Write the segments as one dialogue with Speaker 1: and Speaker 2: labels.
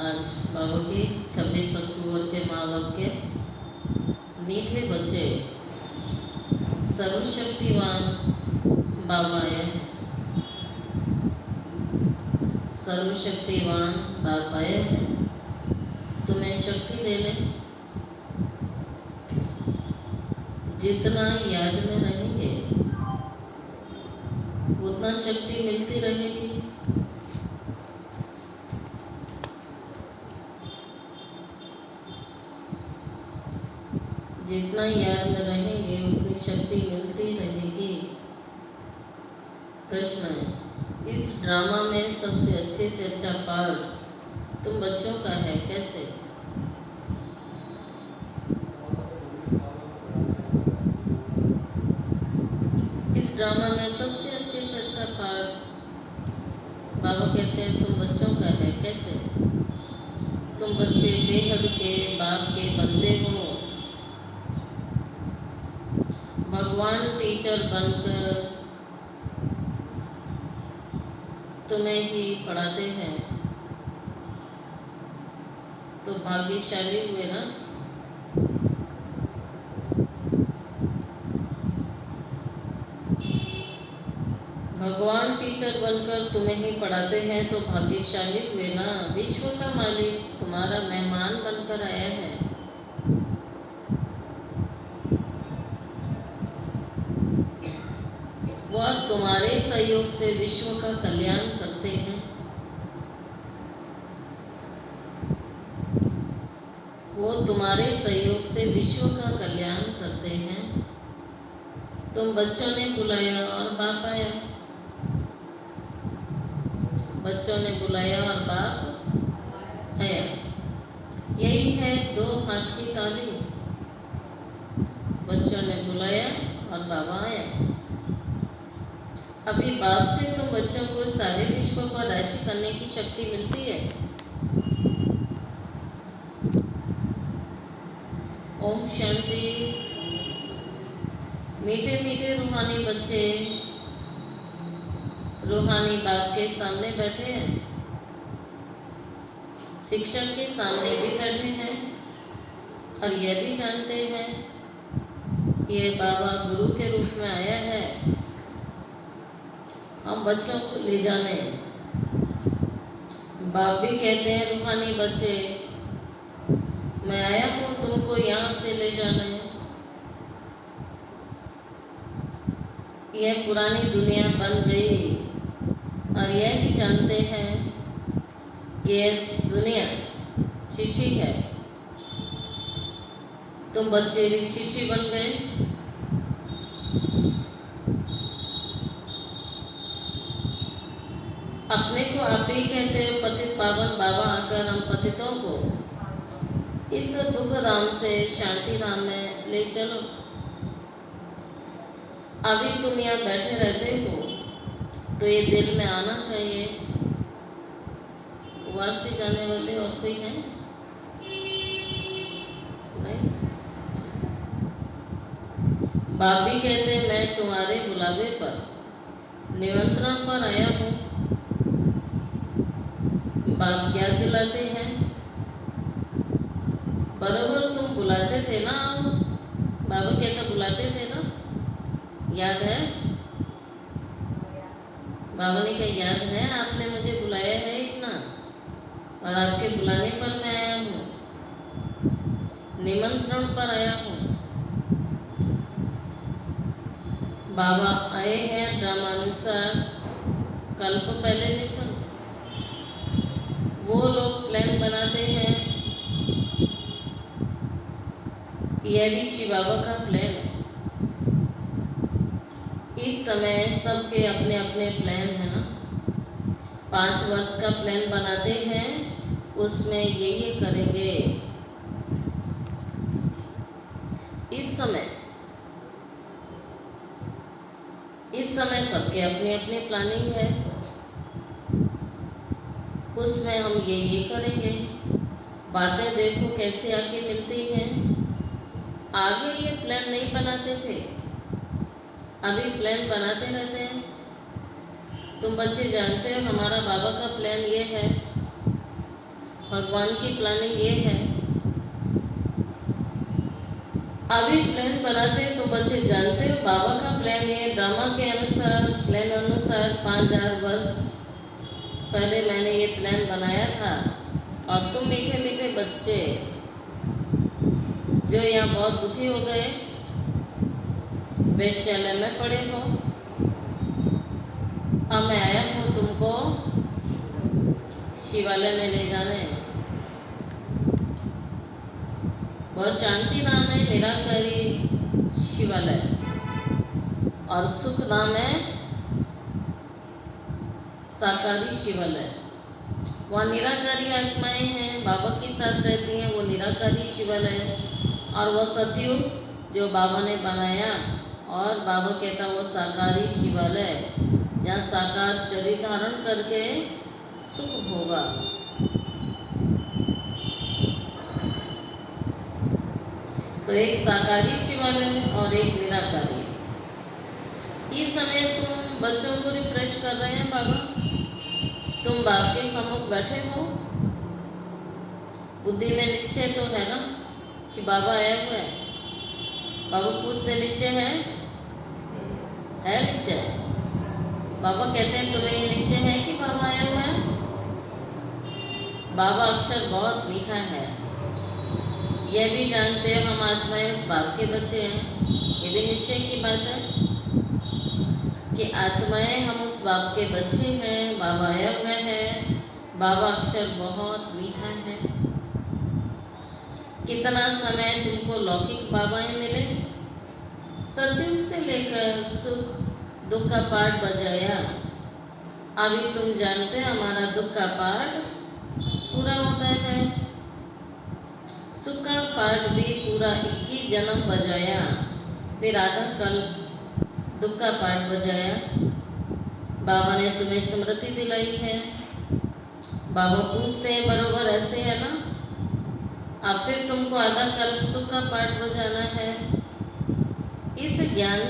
Speaker 1: आज बाबा की 26 अक्टूबर के महावाक्य के मीठे बच्चे सर्वशक्तिवान बाबा आए हैं। सर्वशक्तिवान बाप आए हैं तुम्हें शक्ति देने। जितना याद में रहेंगे उतना शक्ति मिलती रहेगी। जितना याद में रहेंगे उतनी शक्ति मिलती रहेगी। प्रश्न है, इस ड्रामा में सबसे अच्छे से अच्छा पार्ट तुम बच्चों का है, कैसे? इस ड्रामा में सबसे अच्छे से अच्छा पार्ट बाबा कहते हैं तुम बच्चों का है, कैसे? तुम बच्चे बेहद के बाप के बंदे हो। भगवान टीचर बनकर तुम्हें ही पढ़ाते हैं तो भाग्यशाली हुए ना। भगवान टीचर बनकर तुम्हें ही पढ़ाते हैं तो भाग्यशाली हुए ना। विश्व का मालिक तुम्हारा मेहमान बनकर आया है। वह तुम्हारे सहयोग से विश्व का कल्याण करते हैं। वो तुम्हारे सहयोग से विश्व का कल्याण करते हैं। तुम बच्चों ने बुलाया और बाप आया। बच्चों ने बुलाया और बाप आया। यही है दो हाथ की ताली। बच्चों ने बुलाया और बाबा आया। अभी बाप से तुम बच्चों को सारे विश्व पर राज्य करने की शक्ति मिलती है। ओम शांति। मीठे मीठे रूहानी बच्चे रूहानी बाप के सामने बैठे हैं। शिक्षक के सामने भी बैठे हैं और यह भी जानते हैं ये बाबा गुरु के रूप में आया है हम बच्चों को ले जाने। बाप भी कहते हैं रूहानी बच्चे मैं आया हूँ तुमको यहाँ से ले जाने। यह पुरानी दुनिया बन गई और यह भी जानते हैं कि यह दुनिया चीची है। तुम बच्चे भी चीची बन गए। अपने को आप ही कहते हैं पतित पावन बाबा आकर हम पतितों को इस दुख धाम से शांति धाम में ले चलो। अभी तुम यहाँ बैठे रहते हो तो ये दिल में आना चाहिए वापसी जाने वाले और कोई है नहीं। बाप भी कहते हैं मैं तुम्हारे बुलावे पर निमंत्रण पर आया हूँ। बाप याद दिलाते हैं बराबर तुम बुलाते थे ना। बाबा कहता बुलाते थे ना, याद है? बाबा ने कहा याद है आपने मुझे बुलाया है इतना और आपके बुलाने पर मैं आया हूँ, निमंत्रण पर आया हूँ। बाबा आए हैं ड्रामानुसार कल्प पहले मिशन। वो लोग प्लान बनाते हैं, यह भी शिव बाबा का प्लान है। इस समय सबके अपने अपने प्लान है ना। 5 वर्ष का प्लान बनाते हैं, उसमें ये करेंगे। इस समय सबके अपनी अपनी प्लानिंग है। उसमें हम ये करेंगे। बातें देखो कैसे आके मिलती हैं। आगे ये प्लान नहीं बनाते थे, अभी प्लान बनाते रहते हैं। तुम बच्चे जानते हो हमारा बाबा का प्लान ये है भगवान की प्लानिंग ये है, अभी प्लान बनाते तो बच्चे जानते हो बाबा का प्लान ये ड्रामा के अनुसार, प्लान अनुसार 5000 वर्ष पहले मैंने ये प्लान बनाया था। और तुम मीठे मीठे बच्चे जो यहाँ बहुत दुखी हो गए, वेश्यालय में पड़े हो, अब मैं आया हूँ तुमको शिवालय में ले जाने। बहुत शांति नाम है निराकारी शिवालय, और सुख नाम है साकारी शिवालय। वहाँ निराकारी आत्माएं हैं, बाबा के साथ रहती हैं, वो निराकारी शिवालय। और वो सतयुग जो बाबा ने बनाया, और बाबा कहता वो साकारी शिवालय, जहाँ साकार शरीर धारण करके सुख होगा। तो एक साकारी शिवालय और एक निराकारी। इस समय तुम बच्चों को रिफ्रेश कर रहे हैं बाबा, तुम बाप के सम्मुख बैठे हो, बुद्धि में निश्चय तो है ना कि बाबा आया हुआ है। बाबा पूछते निश्चय है निश्चय। बाबा कहते हैं तुम्हें ये निश्चय है कि बाबा आया हुआ है। बाबा अक्षर बहुत मीठा है, यह भी जानते हैं हम आत्माएं उस बाप के बच्चे हैं। ये भी निश्चय की बात है कि आत्माएं हम उस बाप के बच्चे हैं, बाबा आया हुआ है। बाबा अक्षर बहुत मीठा है। कितना समय तुमको लौकिक बाबाएं मिले, सतयुग से लेकर सुख दुख का पाठ बजाया। अभी तुम जानते हैं हमारा दुख का पाठ पूरा होता है, सुख का पाठ भी पूरा 21 जन्म बजाया, फिर आधा कल दुख का पाठ बजाया। बाबा ने तुम्हें स्मृति दिलाई है। बाबा पूछते हैं बरोबर ऐसे है ना, अब फिर तुमको आधा कल्प सुख का पाठ बजाना है। इस ज्ञान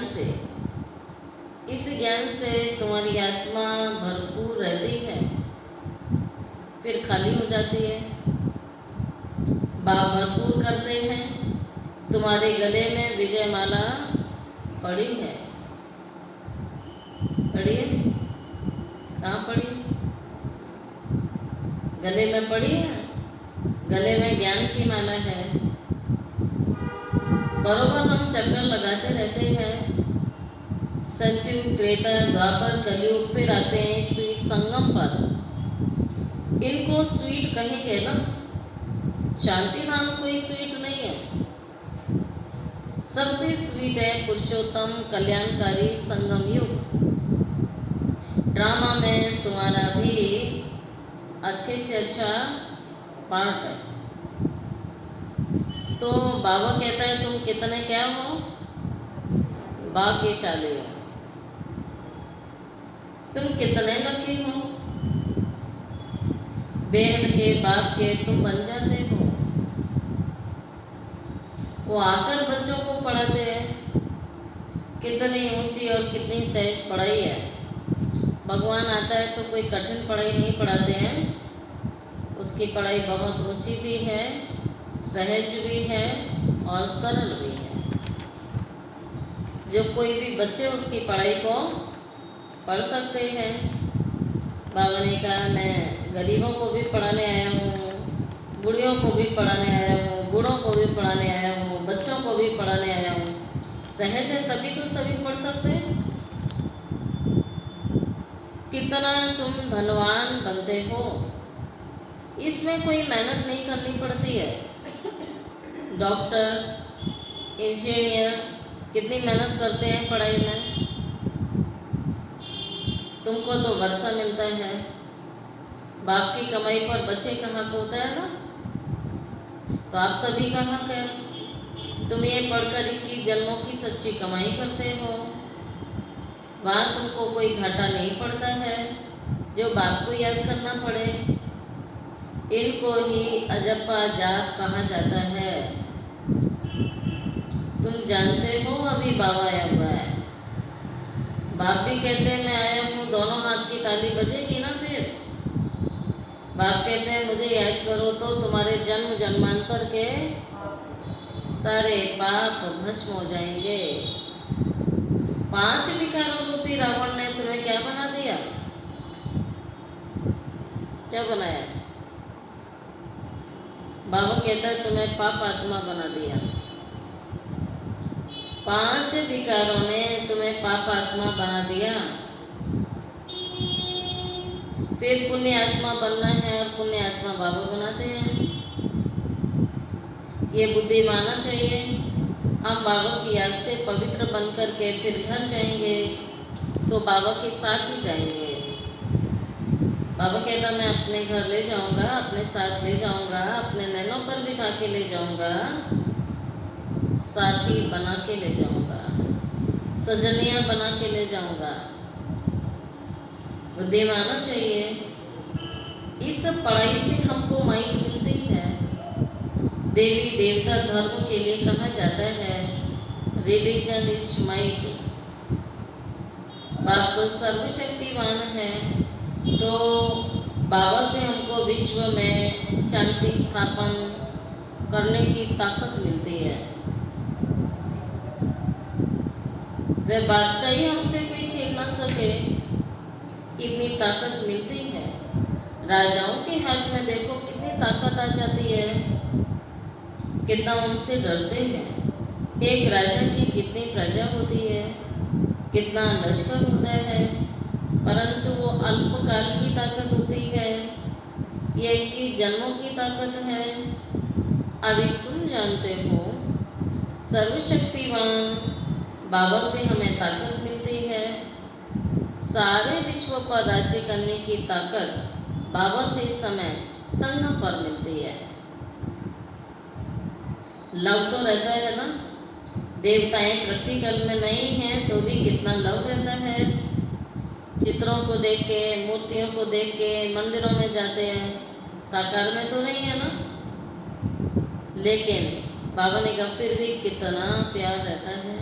Speaker 1: से तुम्हारी आत्मा भरपूर रहती है, फिर खाली हो जाती है। बाप भरपूर करते हैं। तुम्हारे गले में विजय माला पड़ी है, पड़ी है, कहाँ पड़ी? गले में पड़ी है, गले में ज्ञान की माला है। बरोबर हम चक्कर लगाते रहते हैं, सतयुग त्रेता द्वापर कलयुग, फिर आते हैं स्वीट संगम पर। इनको स्वीट कहेंगे ना, शांति धाम कोई स्वीट नहीं है, सबसे स्वीट है पुरुषोत्तम कल्याणकारी संगम युग। ड्रामा में तुम्हारा भी अच्छे से अच्छा पार्ट है। तो बाबा कहता है तुम कितने क्या हो, भाग्यशाली हो, तुम कितने लकी हो, बहन के बाप के तुम बन जाते हो। वो आकर बच्चों को पढ़ाते हैं। कितनी ऊंची और कितनी सहज पढ़ाई है। भगवान आता है तो कोई कठिन पढ़ाई नहीं पढ़ाते हैं, उसकी पढ़ाई बहुत ऊंची भी है, सहज भी है और सरल भी है। जो कोई भी बच्चे उसकी पढ़ाई को पढ़ सकते हैं। बाबा ने कहा मैं गरीबों को भी पढ़ाने आया हूँ, बुढ़ियों को भी पढ़ाने आया हूँ, बूढ़ों को भी पढ़ाने आया हूँ, बच्चों को भी पढ़ाने आया हूँ। सहज है तभी तो सभी पढ़ सकते हैं। कितना तुम धनवान बनते हो, इसमें कोई मेहनत नहीं करनी पड़ती है। डॉक्टर, इंजीनियर कितनी मेहनत करते हैं पढ़ाई में, तुमको तो वर्षा मिलता है। बाप की कमाई पर बच्चे का हक होता है ना, तो आप सभी का हक है। तुम ये पढ़कर 21 जन्मों की सच्ची कमाई करते हो, वहाँ तुमको कोई घाटा नहीं पड़ता है। जो बाप को याद करना पड़े, इनको ही अजप्पा जाप कहा जाता है। तुम जानते हो अभी बाबा आया हुआ है। बाप भी कहते हैं मैं आया हूँ, दोनों हाथ की ताली बजेगी ना फिर। बाप कहते हैं मुझे याद करो तो तुम्हारे जन्म जन्मांतर के सारे पाप भस्म हो जाएंगे। 5 विकारों रूपी रावण ने तुम्हें क्या बना दिया? क्या बनाया? बाबा कहता है तुम्हें पाप आत्मा बना दिया। 5 विकारों ने तुम्हें पाप आत्मा बना दिया। फिर पुण्य आत्मा बनना है और पुण्य आत्मा बाबा बनाते हैं। ये बुद्धि मानना चाहिए। हम बाबा की याद से पवित्र बनकर के फिर घर जाएंगे तो बाबा के साथ ही जाएंगे। बाबा कहता मैं अपने घर ले जाऊंगा, अपने साथ ले जाऊंगा, अपने नैनों पर बिठा के ले जाऊंगा, साथी बना के ले जाऊंगा, सजनिया बना के ले जाऊंगा। बुद्धि मानना चाहिए। इस पढ़ाई से हमको माइंड मिलती है। देवी देवता धर्म के लिए कहा जाता है रिलीजन इज माइट। बाप तो सर्वशक्तिमान है, तो बाबा से हमको विश्व में शांति स्थापन करने की ताकत मिलती है। वह बादशाही हमसे कोई छीन ना सके, इतनी ताकत मिलती है। राजाओं के हाथ में देखो कितनी ताकत आ जाती है, कितना उनसे डरते हैं। एक राजा की कितनी प्रजा होती है, कितना लश्कर होता है, परंतु वो अल्पकाल की ताकत होती है, ये कि जन्मों की ताकत है। अभी तुम जानते हो सर्वशक्तिमान बाबा से हमें ताकत मिलती है। सारे विश्व पर राज्य करने की ताकत बाबा से इस समय संगम पर मिलती है। लव तो रहता है ना। देवताएं प्रैक्टिकल में नहीं हैं तो भी कितना लव रहता है। चित्रों को देख के, मूर्तियों को देख के मंदिरों में जाते हैं, साकार में तो नहीं है ना। लेकिन बाबा ने कहा फिर भी कितना प्यार रहता है।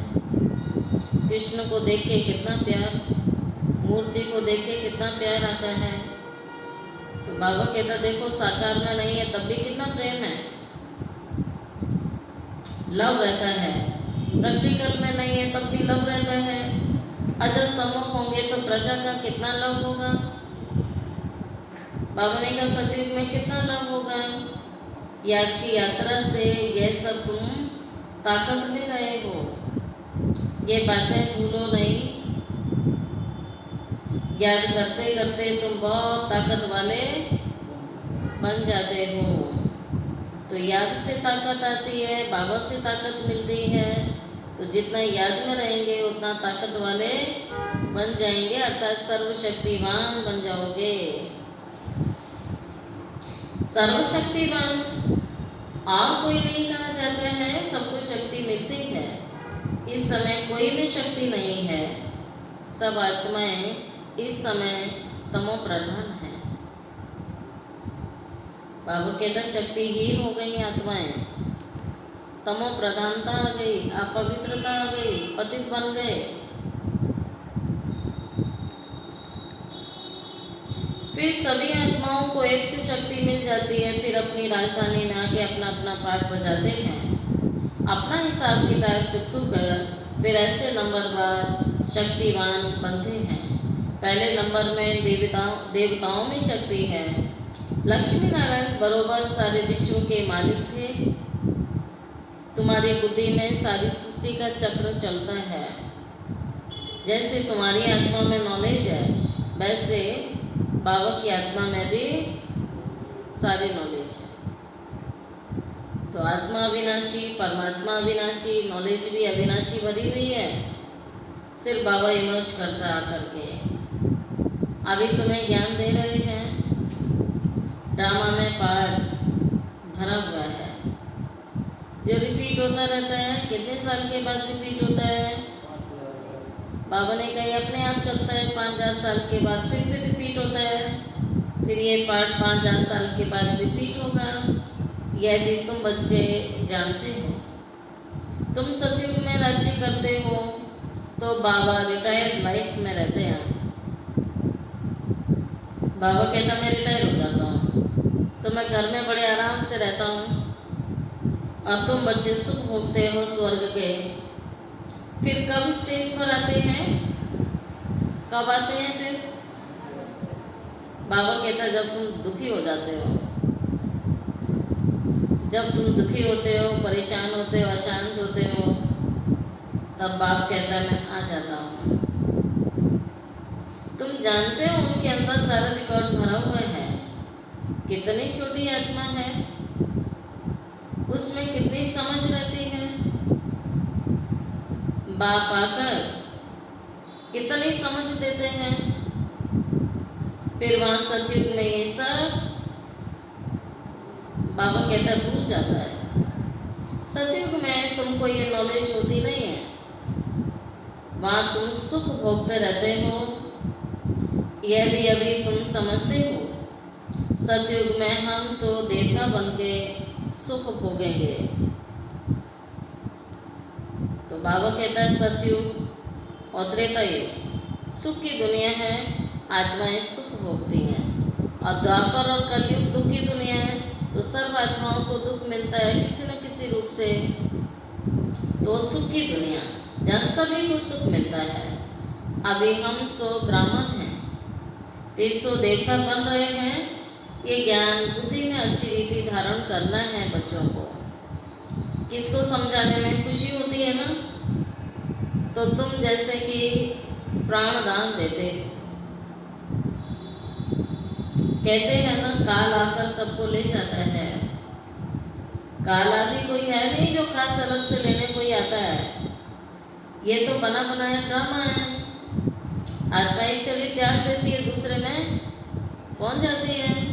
Speaker 1: कृष्ण को देख के कितना प्यार, मूर्ति को देख के कितना प्यार आता है। तो बाबा कहता देखो साकार में नहीं है तब भी कितना प्रेम है, लव रहता है। प्रैक्टिकल में नहीं है तब भी लव रहता है। अजर सम्मुख होंगे तो प्रजा का कितना लव होगा। बाबा ने कहा सतयुग में कितना लव होगा। याद की यात्रा से यह सब तुम ताकत ले रहे हो, ये बातें भूलो नहीं। याद करते करते तुम बहुत ताकत वाले बन जाते हो। तो याद से ताकत आती है, बाबा से ताकत मिलती है। तो जितना याद में रहेंगे उतना ताकत वाले बन जाएंगे, अर्थात सर्वशक्तिवान बन जाओगे। सर्वशक्तिवान और कोई नहीं कहा जाता है, सबको शक्ति मिलती है। इस समय कोई भी शक्ति नहीं है, सब आत्माएं इस समय तमो प्रधान है। बाबा कहता शक्तिहीन हो गई आत्माएं, तमो प्रधानता आ गई, अपवित्रता आ गई, पतित बन गए। फिर सभी आत्माओं को एक से शक्ति मिल जाती है, फिर अपनी राजधानी में आके अपना अपना पाठ बजाते हैं, अपना हिसाब किताब चुकतू कर फिर ऐसे नंबरवार शक्तिवान बनते हैं। पहले नंबर में देवताओं में शक्ति है। लक्ष्मी नारायण बरोबर सारे विश्व के मालिक थे। तुम्हारी बुद्धि में सारी सृष्टि का चक्र चलता है। जैसे तुम्हारी आत्मा में नॉलेज है, वैसे बाबा की आत्मा में भी सारी नॉलेज है। तो आत्मा अविनाशी, परमात्मा अविनाशी, नॉलेज भी अविनाशी भरी हुई है। सिर्फ बाबा इमर्ज करता आकर के अभी तुम्हें ज्ञान दे रहे हैं। ड्रामा में पार्ट भरा हुआ है जो रिपीट होता रहता है। कितने साल के बाद रिपीट होता है? बाबा ने कहा अपने आप चलता है। 5000 साल के बाद फिर भी रिपीट होता है। फिर ये पार्ट 5000 साल के बाद रिपीट होगा। यह भी तुम बच्चे जानते हो। तुम सतयुग में राज्य करते हो तो बाबा रिटायर्ड लाइफ में रहते हैं। बाबा कहता मैं रिटायर हो जाता हूँ, तो मैं घर में बड़े आराम से रहता हूँ और तुम बच्चे सुख भोगते हो स्वर्ग के। फिर कब स्टेज पर आते हैं, कब आते हैं फिर? बाबा कहता है जब तुम दुखी हो जाते हो, जब तुम दुखी होते हो, परेशान होते हो, अशांत होते हो, तब बाप कहता है मैं आ जाता हूँ। तुम जानते हो उनके अंदर सारा रिकॉर्ड भरा हुआ है। कितनी छोटी आत्मा है, उसमें कितनी समझ रहती है। बाप आकर कितनी समझ देते हैं। फिर वहाँ सतयुग में ये सब बाबा कहता भूल जाता है। सतयुग में तुमको ये नॉलेज होती नहीं है, वहाँ तुम सुख भोगते रहते हो, यह भी अभी तुम समझते हो। सतयुग में हम तो देवता बन के सुख भोगेंगे। तो बाबा कहता है सतयुग और त्रेता युग सुख की दुनिया है, आत्माएं सुख भोगती हैं। और द्वापर और कलयुग दुख की दुनिया है, तो सर्व आत्माओं को दुख मिलता है किसी न किसी रूप से। तो सुख की दुनिया जहाँ सभी को सुख मिलता है। अभी हम सो ब्राह्मण हैं, फिर सो देवता बन रहे हैं। ये ज्ञान बुद्धि में अच्छी रीति धारण करना है बच्चों को। किसको समझाने में खुशी होती है ना, तो तुम जैसे कि प्राण दान देते, कहते हैं ना काल आकर सबको ले जाता है। काल आदि कोई है नहीं जो खास अलग से लेने कोई आता है। ये तो बना बनाया ड्रामा है। आत्मा एक शरीर त्याग देती है, दूसरे में पहुंच जाती है।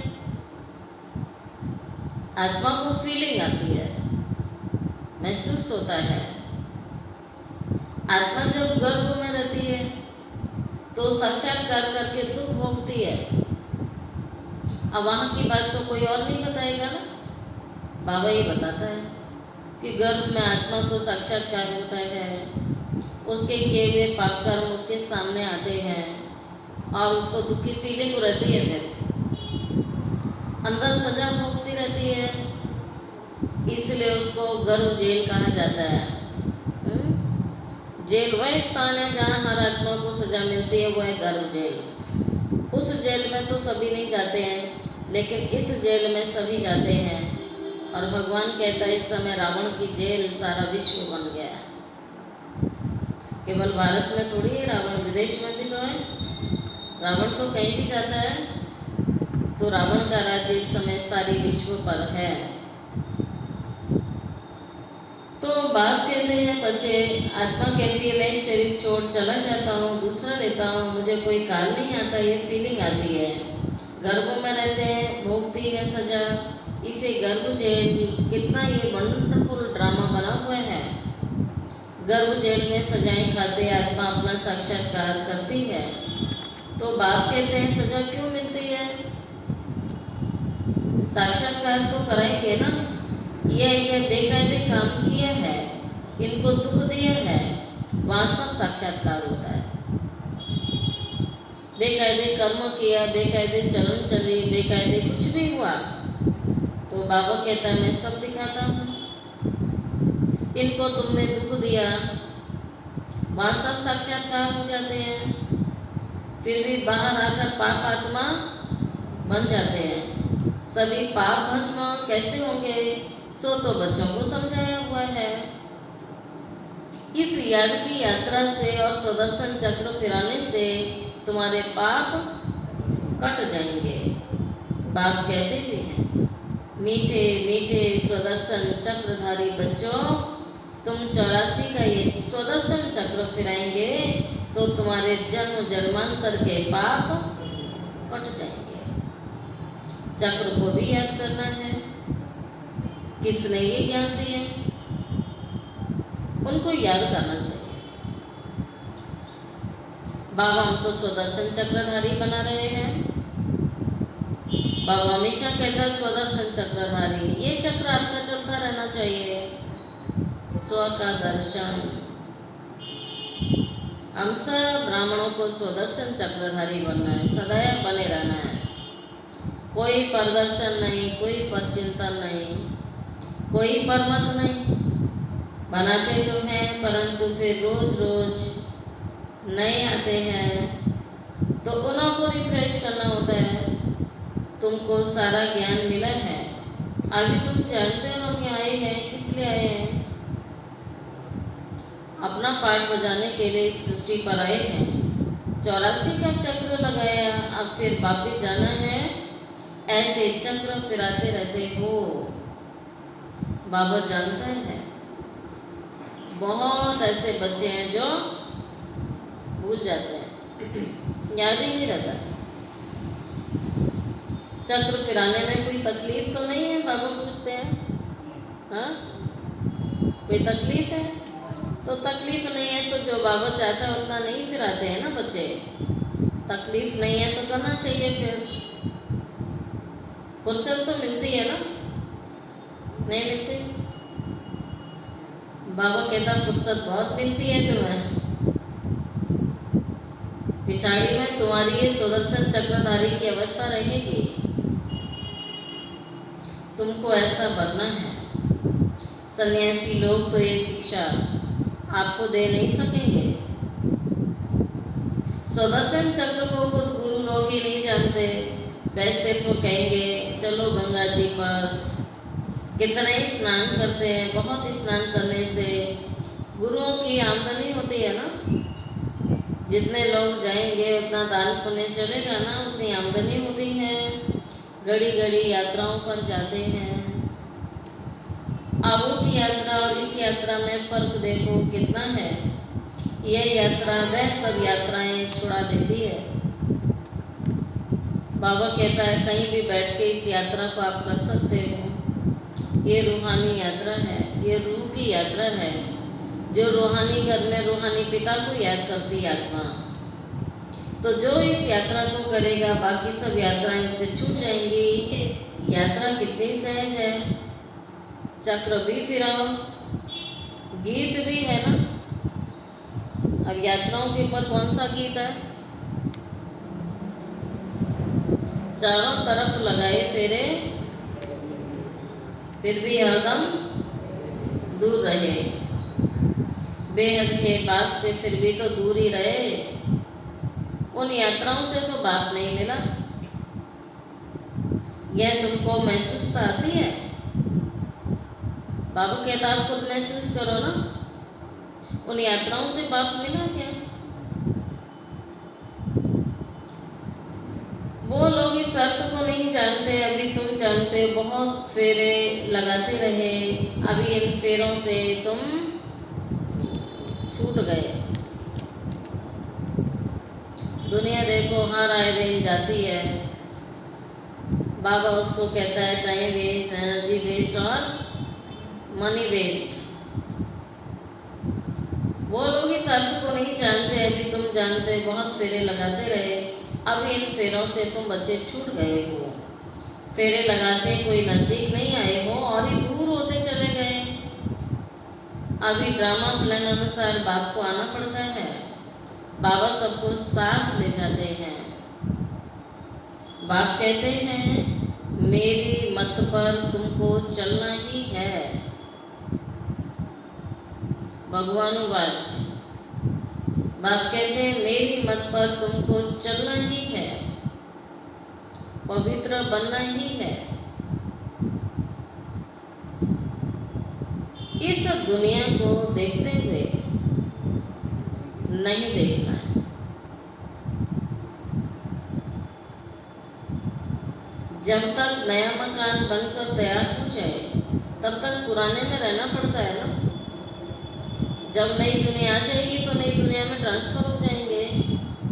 Speaker 1: आत्मा को फीलिंग आती है, महसूस होता है। आत्मा जब गर्भ में रहती है तो साक्षात्कार करके दुख भोगती है। अब वहाँ की बात तो कोई और नहीं बताएगा ना, बाबा ही बताता है कि गर्भ में आत्मा को साक्षात्कार होता है, उसके किए हुए पाप कर्म उसके सामने आते हैं और उसको दुख की फीलिंग रहती है। फिर अंदर सजा भोगती रहती है, इसलिए उसको गर्भ जेल कहा जाता है। जेल वह स्थान है जहाँ हर आत्मा को सजा मिलती है, वो है गर्भ जेल। उस जेल में तो सभी नहीं जाते हैं, लेकिन इस जेल में सभी जाते हैं। और भगवान कहता है इस समय रावण की जेल सारा विश्व बन गया। केवल भारत में थोड़ी है रावण, विदेश में भी तो है। रावण तो कहीं भी जाता है, तो रावण का राज्य इस समय सारी विश्व पर है। तो बाप कहते हैं बच्चे, आत्मा कहती है मैं शरीर छोड़ चला जाता हूँ, दूसरा लेता हूँ, मुझे कोई काल नहीं आता, ये फीलिंग आती है। गर्भों में रहते हैं, भोगती है सजा, इसे गर्भ जेल। कितना ये वंडरफुल ड्रामा बना हुआ है। गर्भ जेल में सजाएं खाते आत्मा अपना साक्षात्कार करती है। तो बाप कहते हैं सजा क्यों मिलती है? साक्षात्कार तो कराएंगे ना। ये बेकायदे काम किया है, इनको दुख दिया है, वहाँ सब साक्षात्कार होता है। बेकायदे कर्म किया, बेकायदे चलन चली, बेकायदे कुछ भी हुआ, तो बाबा कहता है मैं सब दिखाता हूँ। इनको तुमने दुख दिया, वहाँ सब साक्षात्कार हो जाते हैं। फिर भी बाहर आकर पाप आत्मा बन जाते हैं। सभी पाप भस्म कैसे होंगे, सो तो बच्चों को समझाया हुआ है। इस याद की यात्रा से और सुदर्शन चक्र फिराने से तुम्हारे पाप कट जाएंगे। बाप कहते भी हैं मीठे मीठे सुदर्शन चक्रधारी बच्चों, तुम 84 का ये सुदर्शन चक्र फिराएंगे तो तुम्हारे जन्म जन्मांतर के पाप कट जाएंगे। चक्र को भी याद करना है। किसने ये ज्ञान दिए, उनको याद करना चाहिए। बाबा उनको सुदर्शन चक्रधारी बना रहे हैं। बाबा हमेशा कहता है सुदर्शन चक्रधारी, ये चक्र आपका चलता रहना चाहिए। स्व का दर्शन, हम सब ब्राह्मणों को सुदर्शन चक्रधारी बनना है, सदैव बने रहना है। कोई प्रदर्शन नहीं, कोई परचिंतन नहीं, कोई परमत नहीं। बनाते तो हैं परंतु फिर रोज रोज नए आते हैं, तो उन्हों को रिफ्रेश करना होता है। तुमको सारा ज्ञान मिला है, अभी तुम जानते हो हम यहाँ आए हैं किस लिए आए हैं। अपना पार्ट बजाने के लिए इस सृष्टि पर आए हैं। 84 का चक्र लगाया, अब फिर वापिस जाना है। ऐसे चक्र फिराते रहते हो। बाबा जानता है बहुत ऐसे बच्चे हैं जो भूल जाते हैं, याद ही नहीं रहता। चक्र फिराने में कोई तकलीफ तो नहीं है, बाबा पूछते हैं। हाँ, कोई तकलीफ है? तो तकलीफ नहीं है तो जो बाबा चाहता है उतना नहीं फिराते हैं ना बच्चे। तकलीफ नहीं है तो करना चाहिए। फिर फुर्सत तो मिलती है ना, नहीं मिलती? बाबा कहता फुर्सत बहुत मिलती है तुम्हें। पिछाड़ी में तुम्हारी ये सुदर्शन चक्रधारी की अवस्था रहेगी। तुमको ऐसा बनना है। सन्यासी लोग तो ये शिक्षा आपको दे नहीं सकेंगे। सुदर्शन चक्र को खुद गुरु लोग ही नहीं जानते। वैसे तो कहेंगे चलो गंगा जी पर, कितने ही स्नान करते हैं। बहुत स्नान करने से गुरुओं की आमदनी होती है ना। जितने लोग जाएंगे उतना दान पुण्य चलेगा ना, उतनी आमदनी होती है। घड़ी घड़ी यात्राओं पर जाते हैं। अब उस यात्रा और इस यात्रा में फर्क देखो कितना है। यह यात्रा वह सब यात्राएं छुड़ा देती है। बाबा कहता है कहीं भी बैठ के इस यात्रा को आप कर सकते हो। ये रूहानी यात्रा है, ये रूह की यात्रा है, जो रूहानी घर में रूहानी पिता को याद करती आत्मा। तो जो इस यात्रा को करेगा बाकी सब यात्राएं उससे छूट जाएंगी। यात्रा कितनी सहज है। चक्र भी फिराओ, गीत भी है ना। अब यात्राओं के ऊपर कौन सा गीत है? चारों तरफ लगाए फेरे, फिर भी हरदम दूर रहे। बेहद के बाप से फिर भी तो दूर ही रहे। उन यात्राओं से तो बाप नहीं मिला। यह तुमको महसूस तो आती है। बाबा कहता आप खुद महसूस करो ना, उन यात्राओं से बाप मिला क्या? वो लोग इस अर्थ को नहीं जानते, अभी तुम जानते हो। बहुत फेरे लगाते रहे, अभी इन फेरों से तुम छूट गए। दुनिया देखो हर आए दिन जाती है। बाबा उसको कहता है टाइम वेस्ट, एनर्जी वेस्ट और मनी वेस्ट। वो लोग इस अर्थ को नहीं जानते, अभी तुम जानते। बहुत फेरे लगाते रहे, अब इन फेरों से तुम बच्चे छूट गए हो। फेरे लगाते कोई नज़दीक नहीं आए हो और ही दूर होते चले गए। अभी ड्रामा प्लान अनुसार बाप को आना पड़ता है। बाबा सबको साथ ले जाते हैं। बाप कहते हैं मेरी मत पर तुमको चलना ही है। भगवानुवाच। बाप कहते हैं मेरी मत पर तुमको चलना ही है, पवित्र बनना ही है। इस दुनिया को देखते हुए नहीं देखना है। जब तक नया मकान बनकर तैयार हो जाए तब तक पुराने में रहना पड़ता है ना। जब नई दुनिया आ जाएगी तो नई दुनिया में ट्रांसफर हो जाएंगे,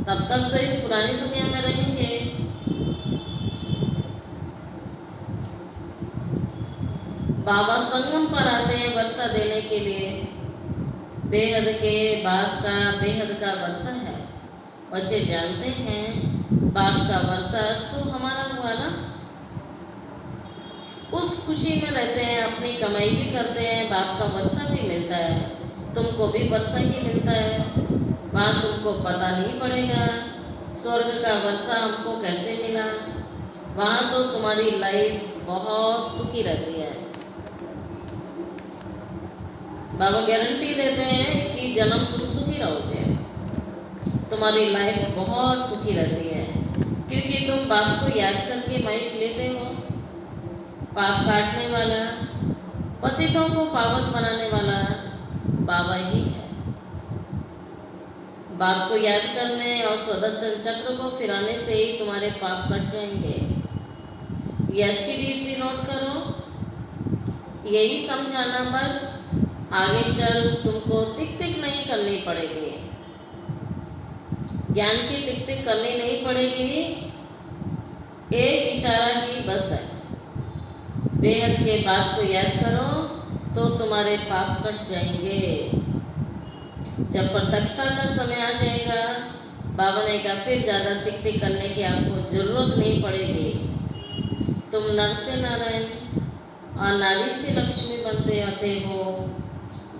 Speaker 1: तब तक तो इस पुरानी दुनिया में रहेंगे। बाबा संगम पर आते हैं वर्षा देने के लिए। बेहद के बाप का बेहद का वर्षा है। बच्चे जानते हैं बाप का वर्षा सो हमारा हुआ ना। उस खुशी में रहते हैं, अपनी कमाई भी करते हैं, बाप का वर्षा भी मिलता है। तुमको भी वर्षा ही मिलता है। वहाँ तुमको पता नहीं पड़ेगा स्वर्ग का वर्षा हमको कैसे मिला। वहाँ तो तुम्हारी लाइफ बहुत सुखी रहती है। बाबा गारंटी देते हैं कि जन्म तुम सुखी रहोगे, तुम्हारी लाइफ बहुत सुखी रहती है, क्योंकि तुम बाप को याद करके माइट लेते हो। पाप काटने वाला, पतितों को पावन बनाने वाला बाबा ही है। बाप को याद करने और सुदर्शन चक्र को फिराने से ही तुम्हारे पाप कट जाएंगे। ये अच्छी रीति नोट करो, यही समझाना बस। आगे चल तुमको टिक टिक नहीं करनी पड़ेगी, ज्ञान की टिक टिक करनी नहीं पड़ेगी, एक इशारा ही बस है। बेहद के बाप को याद करो तो तुम्हारे पाप कट जाएंगे। जब प्रत्यक्षता का समय आ जाएगा, बाबा ने कहा फिर ज़्यादा टिक टिक करने की आपको जरूरत नहीं पड़ेगी। तुम नर से नारायण और नारी से लक्ष्मी बनते आते हो,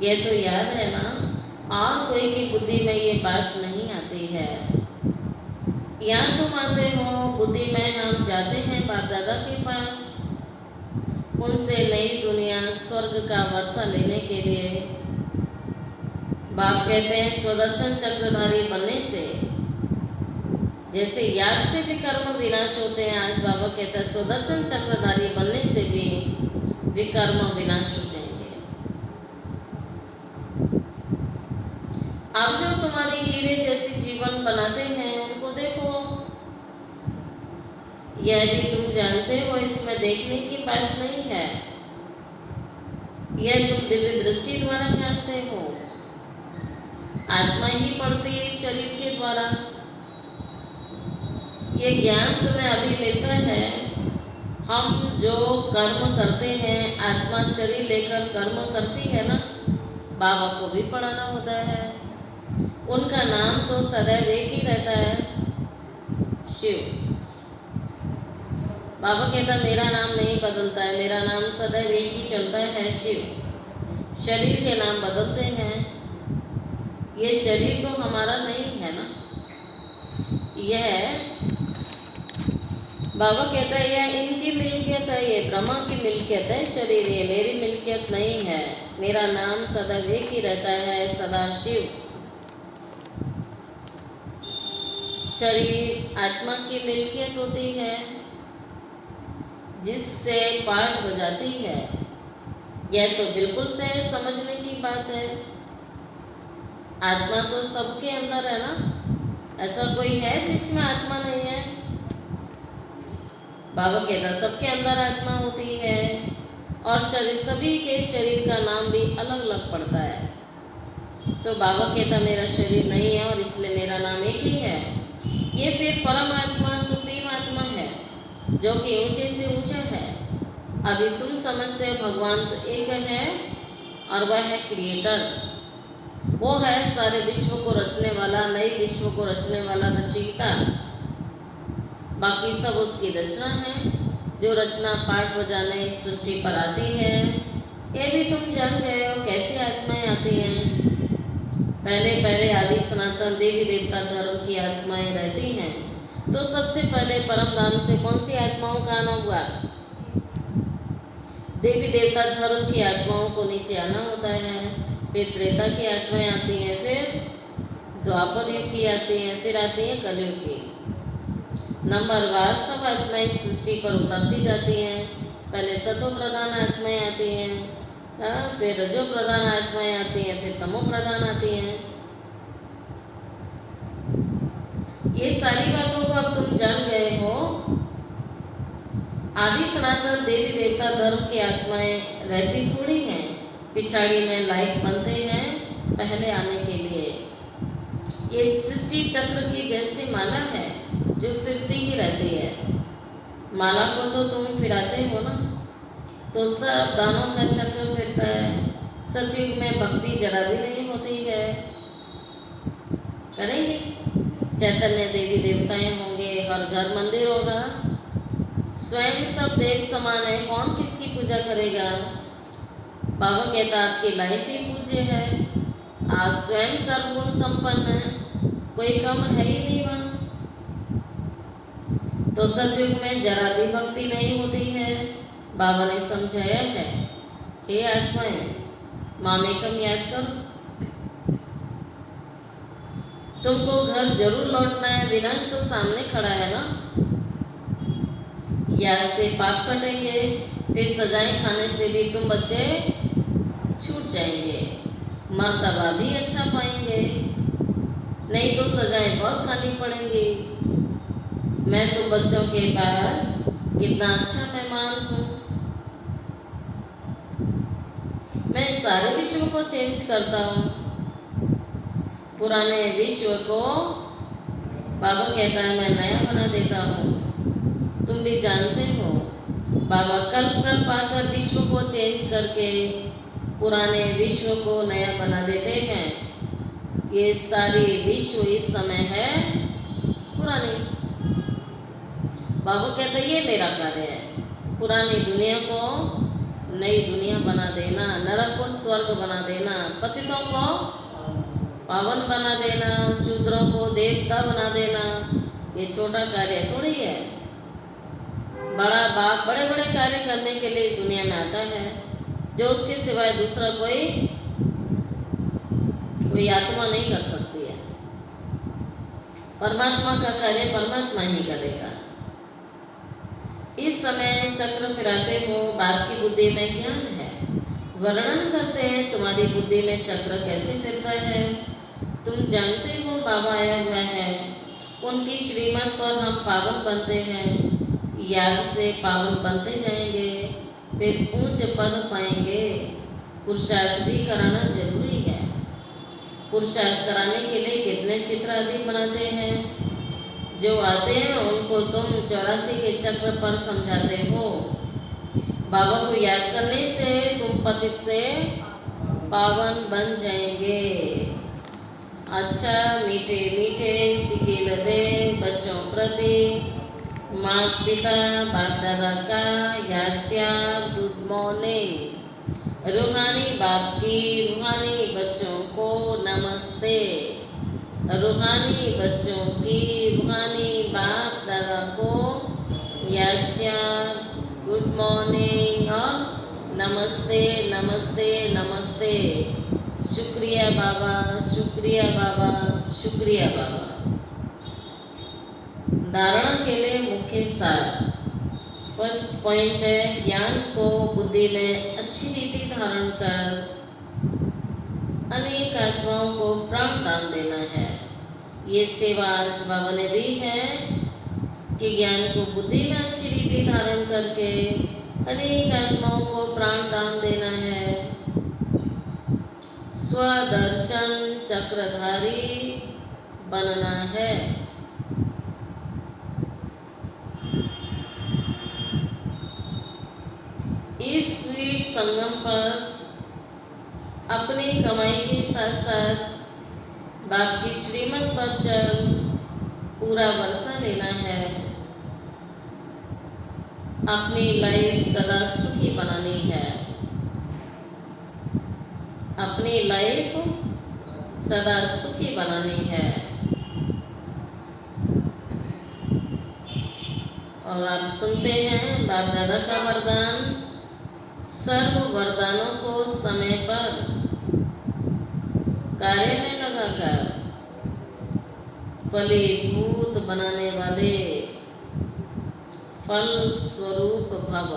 Speaker 1: ये तो याद है ना। और कोई की बुद्धि में ये बात नहीं आती है। यहाँ तुम आते हो, बुद्धि में हम जाते हैं बाप दादा के पास, उनसे नई दुनिया स्वर्ग का वर्षा लेने के लिए। बाप कहते हैं सुदर्शन चक्रधारी बनने से, जैसे याद से भी कर्म विनाश होते हैं, आज बाबा कहते हैं सुदर्शन चक्रधारी बनने से भी विकर्म विनाश हो जाएंगे। अब जो तुम्हारी हीरे जैसी जीवन बनाते हैं उनको देखो, यह भी तुम जानते हो, इसमें देखने की बात नहीं है, यह तुम दिव्य दृष्टि द्वारा जानते हो। आत्मा ही पढ़ती है शरीर के द्वारा। ये ज्ञान तुम्हें अभी मिलता है। हम जो कर्म करते हैं, आत्मा शरीर लेकर कर्म करती है ना, बाबा को भी पढ़ाना होता है। उनका नाम तो सदैव एक ही रहता है, शिव। बाबा कहता मेरा नाम नहीं बदलता है, मेरा नाम सदैव एक ही चलता है, शिव। शरीर के नाम बदलते हैं, ये शरीर तो हमारा नहीं है ना। यह बाबा कहता है यह इनकी मिल्कियत है, ये ब्रह्मा की मिल्कियत है शरीर, ये मेरी मिल्कियत नहीं है। मेरा नाम सदैव एक ही रहता है, सदा शिव। शरीर आत्मा की मिल्कियत होती है, जिससे पाठ बजाती है। यह तो बिल्कुल से समझने की बात है। आत्मा तो सबके अंदर है ना, ऐसा कोई है जिसमें आत्मा नहीं है? बाबा कहता सबके अंदर आत्मा होती है, और शरीर, सभी के शरीर का नाम भी अलग अलग पड़ता है। तो बाबा कहता मेरा शरीर नहीं है और इसलिए मेरा नाम एक ही है। ये फिर परम आत्मा, सुप्रीम आत्मा है, जो कि ऊंचे से ऊंचा है। अभी तुम समझते हो भगवान तो एक है, और वह है क्रिएटर। वो है सारे विश्व को रचने वाला, नए विश्व को रचने वाला रचयिता। बाकी सब उसकी रचना है, जो रचना पाठ बजाने इस सृष्टि पर आती है। ये भी तुम जान गए हो कैसे आत्माएं आती हैं। पहले पहले आदि सनातन देवी देवता धर्म की आत्माएं रहती हैं। तो सबसे पहले परम धाम से कौन सी आत्माओं का आना हुआ? देवी देवता धर्म की आत्माओं को नीचे आना होता है। फिर त्रेता की आत्माएं आती हैं, फिर द्वापर युग की आती हैं, फिर आती हैं कलयुग की। नंबरवार सब आत्माएं सृष्टि पर उतरती जाती हैं। पहले सतो प्रधान आत्माएं आती हैं, फिर रजो प्रधान आत्माएं आती हैं, फिर तमो प्रधान आती हैं। ये सारी बातों को अब तुम जान गए हो। आदि सनातन देवी देवता धर्म की आत्माएं रहती थोड़ी हैं, पिछाड़ी में लायक बनते हैं पहले आने के लिए। ये सृष्टि चक्र की जैसी माला है जो फिरती ही रहती है। माला को तो तुम फिराते हो ना, तो सब दानों का चक्र फिरता है। सतयुग में भक्ति जरा भी नहीं होती है। करेंगे चैतन्य देवी देवताएं होंगे, हर घर मंदिर होगा, स्वयं सब देव समान है, कौन किसकी पूजा करेगा? बाबा कहता आपकी लाइफ ही पूज्य है, आप स्वयं सर्वगुण संपन्न हैं, कोई कम है ही नहीं वहाँ। तो सतयुग में जरा भी भक्ति नहीं होती है। बाबा ने समझाया है, हे आत्माएं, मामेकम याद करो। तुमको घर जरूर लौटना है, विनाश तो सामने खड़ा है ना। याद से पाप कटेंगे, फिर सजाएं खाने से भी तुम बच्चे छूट जाएंगे, मर्तबा भी अच्छा पाएंगे। नहीं तो सजाएं बहुत खानी पड़ेंगी। मैं तुम बच्चों के पास कितना अच्छा मेहमान हूँ। मैं सारे विश्व को चेंज करता हूँ। पुराने विश्व को बाबा कहता है मैं नया बना देता हूँ। तुम भी जानते हो, बाबा कल्प कल्प आकर विश्व को चेंज करके पुराने विश्व को नया बना देते हैं। ये सारी विश्व इस समय है पुरानी। बाबा कहते ये मेरा कार्य है, पुरानी दुनिया को नई दुनिया बना देना, नरक को स्वर्ग बना देना, पतितों को पावन बना देना, शूद्रों को देवता बना देना। ये छोटा कार्य थोड़ी है। बड़ा बाप बड़े बड़े कार्य करने के लिए इस दुनिया में आता है, जो उसके सिवाय दूसरा कोई आत्मा नहीं कर सकती है। परमात्मा का कार्य परमात्मा ही करेगा। इस समय चक्र फिराते हो, बाप की बुद्धि में ज्ञान है। वर्णन करते हैं तुम्हारी बुद्धि में चक्र कैसे फिरता है। तुम जानते हो बाबा आया हुआ है, उनकी श्रीमत पर हम पावन बनते हैं। याद से पावन बनते जाएंगे, फिर ऊंच पद पाएंगे। पुरुषार्थ भी कराना जरूरी है। पुरुषार्थ कराने के लिए कितने चित्र आदि बनाते हैं। जो आते हैं उनको तुम 84 के चक्र पर समझाते हो। बाबा को याद करने से तुम पतित से पावन बन जाएंगे। अच्छा मीठे मीठे सिकेल दे बच्चों प्रति माता पिता बाप दादा का याद प्यार गुड मॉर्निंग। रूहानी बाप की रूहानी बच्चों को नमस्ते। रूहानी बच्चों की रूहानी बाप दादा को याद प्यार गुड मॉर्निंग और नमस्ते नमस्ते नमस्ते। शुक्रिया बाबा, शुक्रिया बाबा, शुक्रिया बाबा। धारणा के लिए मुख्य सार। फर्स्ट पॉइंट है, ज्ञान को बुद्धि में अच्छी रीति धारण कर अनेक आत्माओं को प्राण दान देना है। ये सेवा आज बाबा ने दी है कि ज्ञान को बुद्धि में अच्छी रीति धारण करके अनेक आत्माओं को प्राण दान देना है। स्वदर्शन चक्रधारी बनना है। इस स्वीट संगम पर अपनी कमाई के साथ साथ बाप की श्रीमत पर चल पूरा वर्षा लेना है। अपनी लाइफ सदा सुखी बनानी है। अपनी लाइफ सदा सुखी बनानी है। और आप सुनते हैं बाप दादा का वरदान, सर्व वरदानों को समय पर कार्य में लगाकर फलीभूत बनाने वाले फल स्वरूप भव।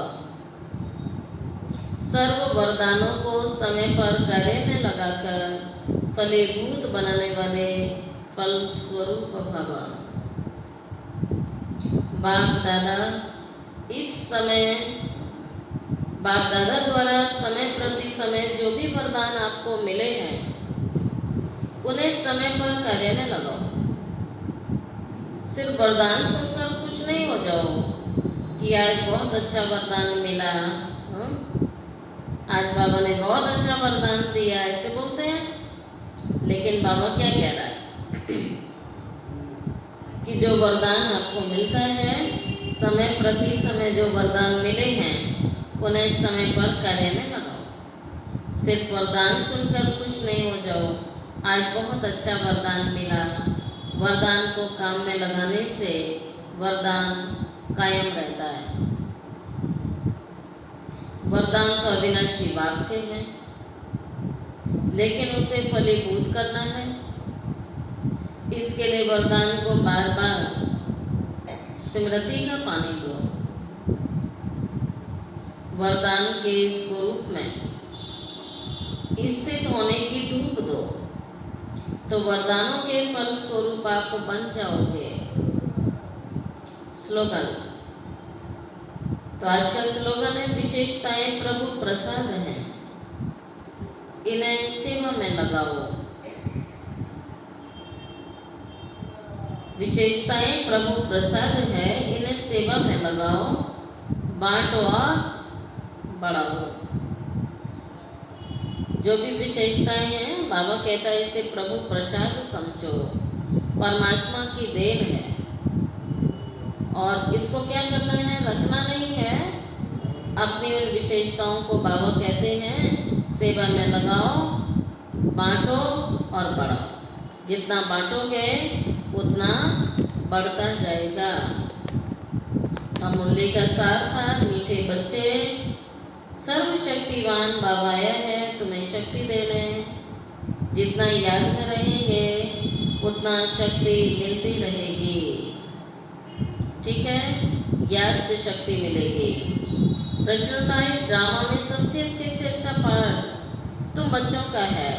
Speaker 1: सर्व वरदानों को समय पर कार्य में लगाकर फलीभूत बनाने वाले फल स्वरूप भव। बाप दादा इस समय बाप दादा द्वारा समय प्रति समय जो भी वरदान आपको मिले हैं उन्हें समय पर कार्य में लगाओ। सिर्फ वरदान सुनकर खुश नहीं हो जाओ कि आज बहुत अच्छा वरदान मिला, आज बाबा ने बहुत अच्छा वरदान दिया, ऐसे बोलते हैं। लेकिन बाबा क्या कह रहा है कि जो वरदान आपको मिलता है, समय प्रति समय जो वरदान मिले हैं उन्हें समय पर कार्य में लगाओ। सिर्फ वरदान सुनकर खुश नहीं हो जाओ, आज बहुत अच्छा वरदान मिला। वरदान को काम में लगाने से वरदान कायम रहता है। वरदान तो अविनाशी वाक्य है, लेकिन उसे फलीभूत करना है। इसके लिए वरदान को बार बार स्मृति का पानी दो। वरदान के स्वरूप में स्थित होने की धूप दो, तो वरदानों के फल स्वरूप आप बन जाओगे। स्लोगन, तो आज का स्लोगन है, विशेषताएं प्रभु प्रसाद हैं, इन्हें सेवा में लगाओ। विशेषताएं प्रभु प्रसाद है, इन्हें सेवा में लगाओ, बांटो और बढ़ाओ। जो भी विशेषताएं हैं, बाबा कहता है इसे प्रभु प्रसाद समझो, परमात्मा की देन है, और इसको क्या करना है, रखना नहीं है। अपनी उन विशेषताओं को बाबा कहते हैं सेवा में लगाओ, बांटो और बढ़ाओ। जितना बांटोगे उतना बढ़ता जाएगा। अमूल्य का सार था, मीठे बच्चे, सर्वशक्तिवान बाबा आया है तुम्हें शक्ति देने। जितना याद में रहेंगे उतना शक्ति मिलती रहेगी। ठीक है, याद से शक्ति मिलेगी। प्रचुरता इस ड्रामा में सबसे अच्छे से अच्छा पार्ट तुम बच्चों का है।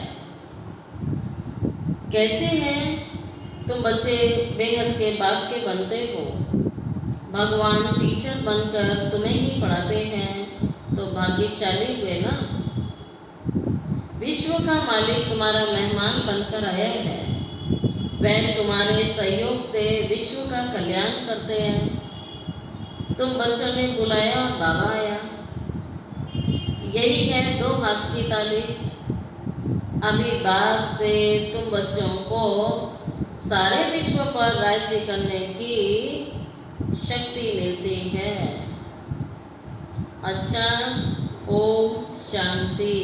Speaker 1: कैसे हैं तुम बच्चे, बेहद के बाप के बनते हो। भगवान टीचर बनकर तुम्हें ही पढ़ाते हैं, तो भाग्यशाली हुए ना। विश्व का मालिक तुम्हारा मेहमान बनकर आया है, वह तुम्हारे सहयोग से विश्व का कल्याण करते हैं। तुम बच्चों ने बुलाया और बाबा आया, यही है दो हाथ की ताली। अभी बाप से तुम बच्चों को सारे विश्व पर राज्य करने की शक्ति मिलती है। अच्छा, ओम शांति।